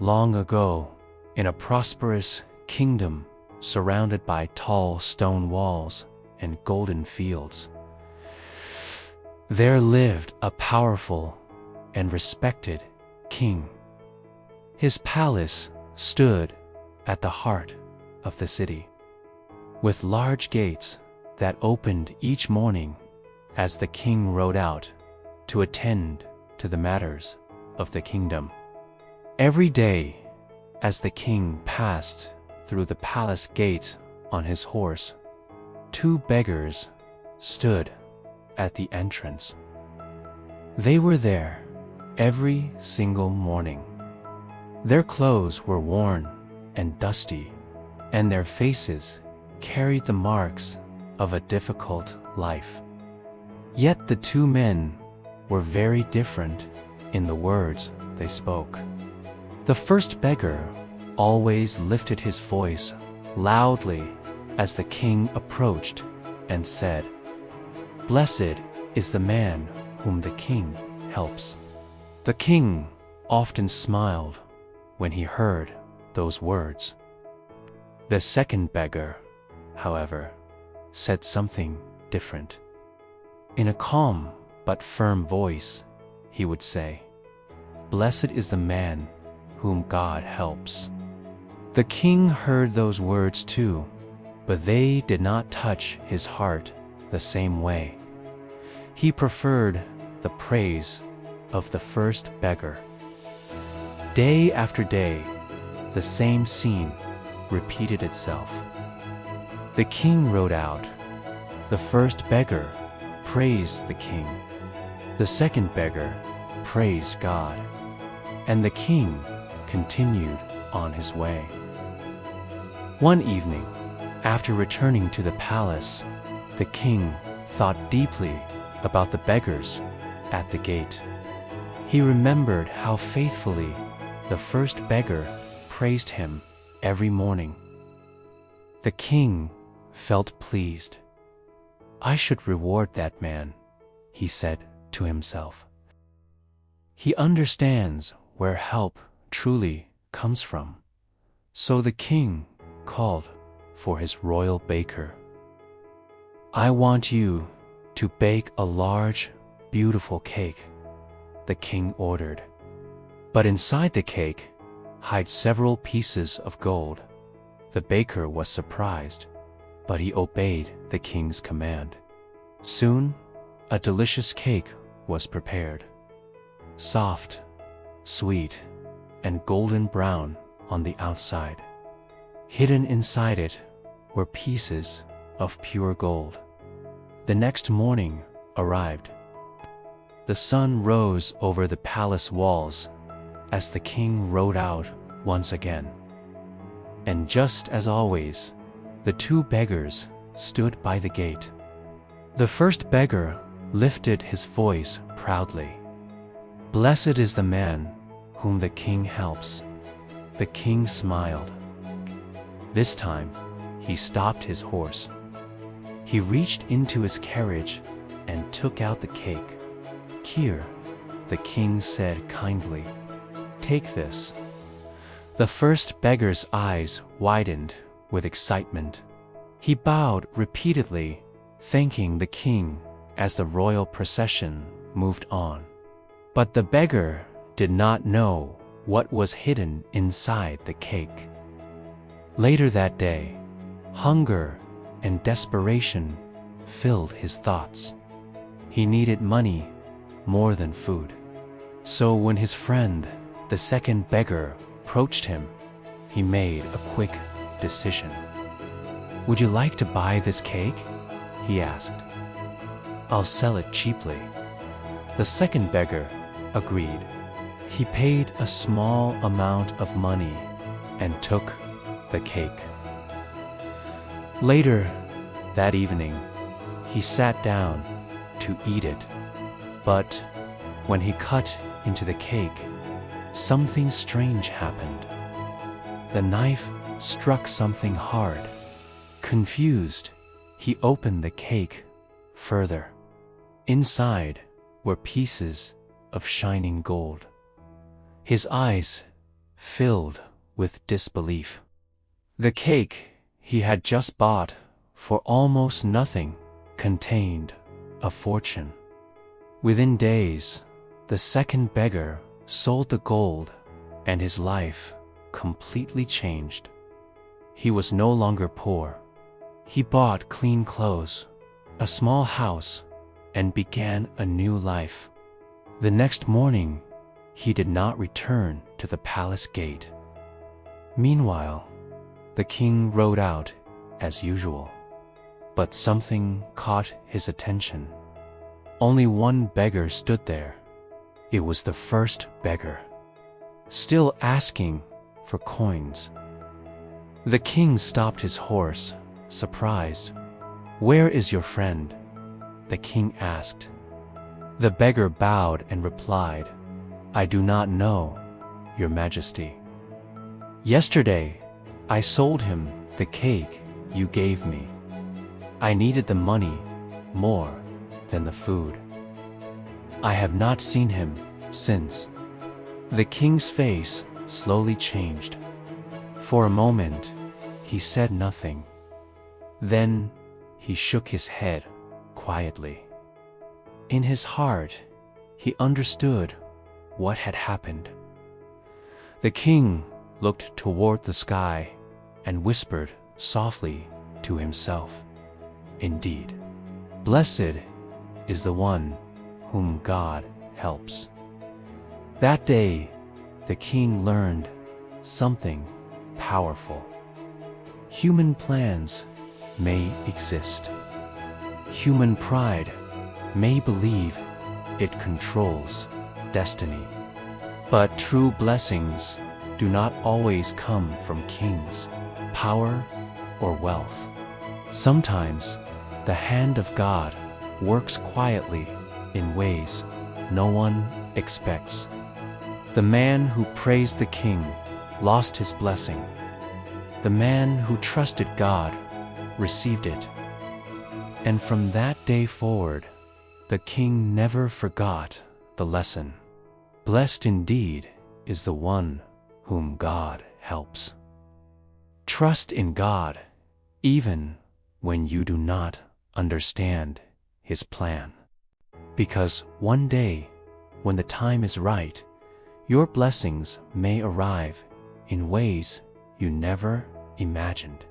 long ago, in a prosperous kingdom surrounded by tall stone walls and golden fields, there lived a powerful and respected king. His palace stood at the heart of the city, with large gates that opened each morning as the king rode out to attend to the matters of the kingdom. Every day, as the king passed through the palace gate on his horse, two beggars stood at the entrance. They were there every single morning. Their clothes were worn and dusty, and their faces carried the marks of a difficult life. Yet the two men were very different in the words they spoke. The first beggar always lifted his voice loudly as the king approached and said, "Blessed is the man whom the king helps." The king often smiled when he heard those words. The second beggar, however, said something different. In a calm but firm voice, he would say, "Blessed is the man whom God helps." The king heard those words too, but they did not touch his heart the same way. He preferred the praise of the first beggar. Day after day, the same scene repeated itself. The king rode out. The first beggar praised the king. The second beggar praised God. And the king continued on his way. One evening, after returning to the palace, the king thought deeply about the beggars at the gate. He remembered how faithfully the first beggar praised him every morning. The king felt pleased. "I should reward that man," he said to himself. "He understands where help truly comes from." So the king called for his royal baker. "I want you to bake a large, beautiful cake," the king ordered. "But inside the cake, hide several pieces of gold." The baker was surprised, but he obeyed the king's command. Soon, a delicious cake was prepared. Soft, sweet, and golden brown on the outside. Hidden inside it were pieces of pure gold. The next morning arrived. The sun rose over the palace walls as the king rode out once again. And just as always, the two beggars stood by the gate. The first beggar lifted his voice proudly. "Blessed is the man whom the king helps." The king smiled. This time, he stopped his horse. He reached into his carriage and took out the cake. "Here," the king said kindly, "take this." The first beggar's eyes widened with excitement. He bowed repeatedly, thanking the king as the royal procession moved on. But the beggar did not know what was hidden inside the cake. Later that day, hunger and desperation filled his thoughts. He needed money more than food. So when his friend, the second beggar, approached him, he made a quick decision. "Would you like to buy this cake?" he asked. "I'll sell it cheaply." The second beggar agreed. He paid a small amount of money and took the cake. Later that evening, he sat down to eat it. But when he cut into the cake, something strange happened. The knife struck something hard. Confused, he opened the cake further. Inside were pieces of shining gold. His eyes filled with disbelief. The cake he had just bought for almost nothing contained a fortune. Within days, the second beggar sold the gold, and his life completely changed. He was no longer poor. He bought clean clothes, a small house, and began a new life. The next morning, he did not return to the palace gate. Meanwhile, the king rode out as usual, but something caught his attention. Only one beggar stood there. It was the first beggar, still asking for coins. The king stopped his horse, surprised. "Where is your friend?" the king asked. The beggar bowed and replied, "I do not know, Your Majesty. Yesterday, I sold him the cake you gave me. I needed the money more than the food. I have not seen him since." The king's face slowly changed. For a moment, he said nothing. Then he shook his head quietly. In his heart, he understood what had happened. The king looked toward the sky and whispered softly to himself, "Indeed, blessed is the one whom God helps." That day, the king learned something powerful. Human plans may exist. Human pride may believe it controls destiny. But true blessings do not always come from kings, power, or wealth. Sometimes the hand of God works quietly in ways no one expects. The man who praised the king lost his blessing. The man who trusted God received it. And from that day forward, the king never forgot the lesson. Blessed indeed is the one whom God helps. Trust in God, even when you do not understand His plan. Because one day, when the time is right, your blessings may arrive in ways you never imagined.